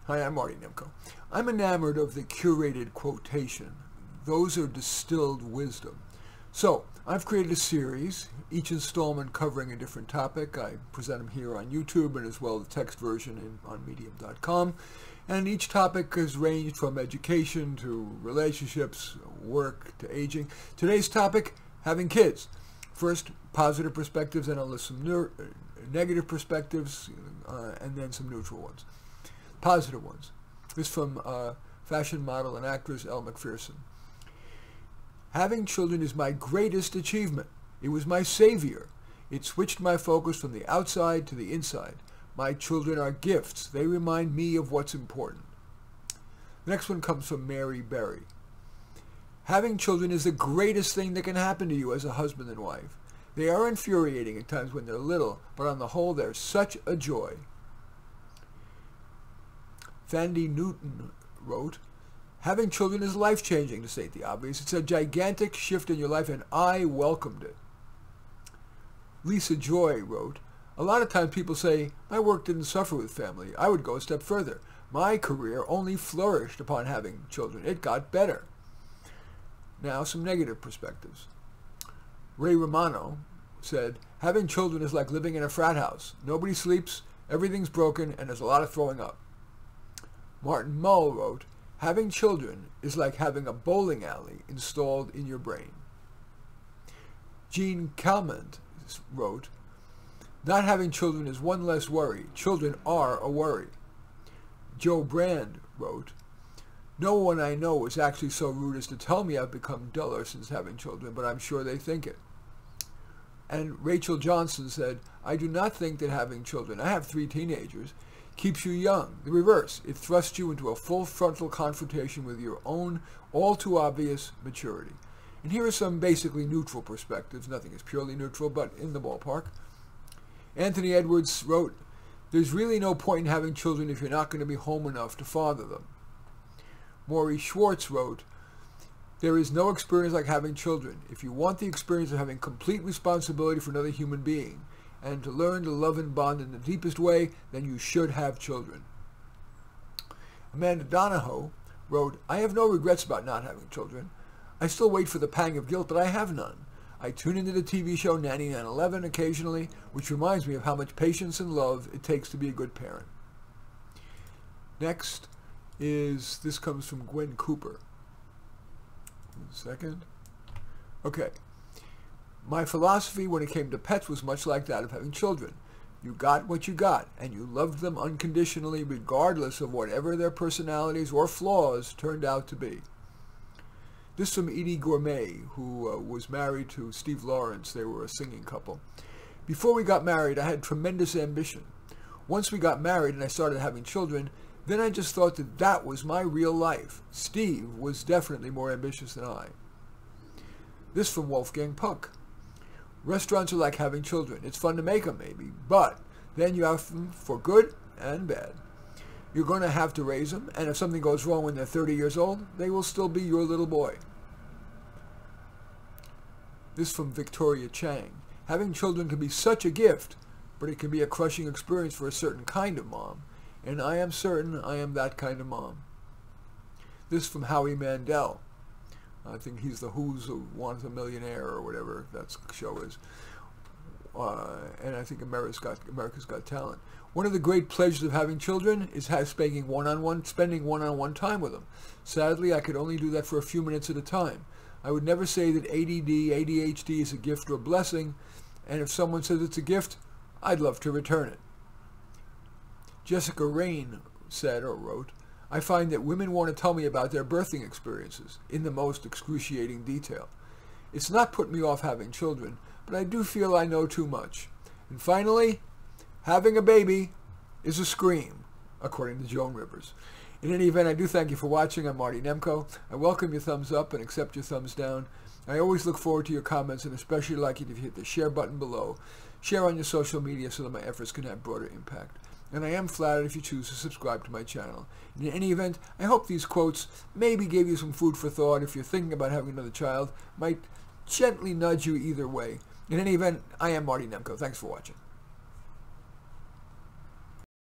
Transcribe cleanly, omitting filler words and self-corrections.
Hi, I'm Marty Nemko. I'm enamored of the curated quotation. Those are distilled wisdom. So, I've created a series, each installment covering a different topic. I present them here on YouTube and as well the text version on medium.com. And each topic has ranged from education to relationships, work to aging. Today's topic, having kids. First, positive perspectives, then I'll list some negative perspectives, and then some neutral ones. Positive ones. This is from fashion model and actress Elle Macpherson. Having children is my greatest achievement. It was my savior. It switched my focus from the outside to the inside. My children are gifts. They remind me of what's important. The next one comes from Mary Berry. Having children is the greatest thing that can happen to you as a husband and wife. They are infuriating at times when they're little, but on the whole they're such a joy. Thandie Newton wrote, having children is life-changing, to state the obvious. It's a gigantic shift in your life, and I welcomed it. Lisa Joy wrote, a lot of times people say, my work didn't suffer with family. I would go a step further. My career only flourished upon having children. It got better. Now, some negative perspectives. Ray Romano said, having children is like living in a frat house. Nobody sleeps, everything's broken, and there's a lot of throwing up. Martin Mull wrote, having children is like having a bowling alley installed in your brain. Jean Calment wrote, not having children is one less worry. Children are a worry. Joe Brand wrote, no one I know is actually so rude as to tell me I've become duller since having children, but I'm sure they think it. And Rachel Johnson said, I do not think that having children, I have 3 teenagers, keeps you young. The reverse, it thrusts you into a full frontal confrontation with your own all too obvious maturity. And here are some basically neutral perspectives. Nothing is purely neutral, but in the ballpark. Anthony Edwards wrote, there's really no point in having children if you're not going to be home enough to father them. Maury Schwartz wrote, there is no experience like having children. If you want the experience of having complete responsibility for another human being, and to learn to love and bond in the deepest way, then you should have children. Amanda Donahoe wrote, I have no regrets about not having children. I still wait for the pang of guilt, but I have none. I tune into the TV show Nanny 9/11 occasionally, which reminds me of how much patience and love it takes to be a good parent. Next is, this comes from Gwen Cooper. One second. Okay. My philosophy when it came to pets was much like that of having children. You got what you got, and you loved them unconditionally regardless of whatever their personalities or flaws turned out to be. This from Edie Gourmet, who was married to Steve Lawrence. They were a singing couple. Before we got married, I had tremendous ambition. Once we got married and I started having children, then I just thought that that was my real life. Steve was definitely more ambitious than I. This from Wolfgang Puck. Restaurants are like having children. It's fun to make them, maybe, but then you have them for good and bad. You're going to have to raise them, and if something goes wrong when they're 30 years old, they will still be your little boy. This from Victoria Chang. Having children can be such a gift, but it can be a crushing experience for a certain kind of mom, and I am certain I am that kind of mom. This from Howie Mandel. I think he's the Who's Who Wants a Millionaire or whatever that show is. And I think America's Got Talent. One of the great pleasures of having children is spending one-on-one time with them. Sadly, I could only do that for a few minutes at a time. I would never say that ADD, ADHD is a gift or a blessing, and if someone says it's a gift, I'd love to return it. Jessica Rain said or wrote, I find that women want to tell me about their birthing experiences in the most excruciating detail. It's not put me off having children, but I do feel I know too much. And finally, having a baby is a scream, according to Joan Rivers. In any event, I do thank you for watching. I'm Marty Nemko. I welcome your thumbs up and accept your thumbs down. I always look forward to your comments, and especially like it if you hit the share button below. Share on your social media so that my efforts can have broader impact. And I am flattered if you choose to subscribe to my channel. In any event, I hope these quotes maybe gave you some food for thought if you're thinking about having another child, might gently nudge you either way. In any event, I am Marty Nemko. Thanks for watching.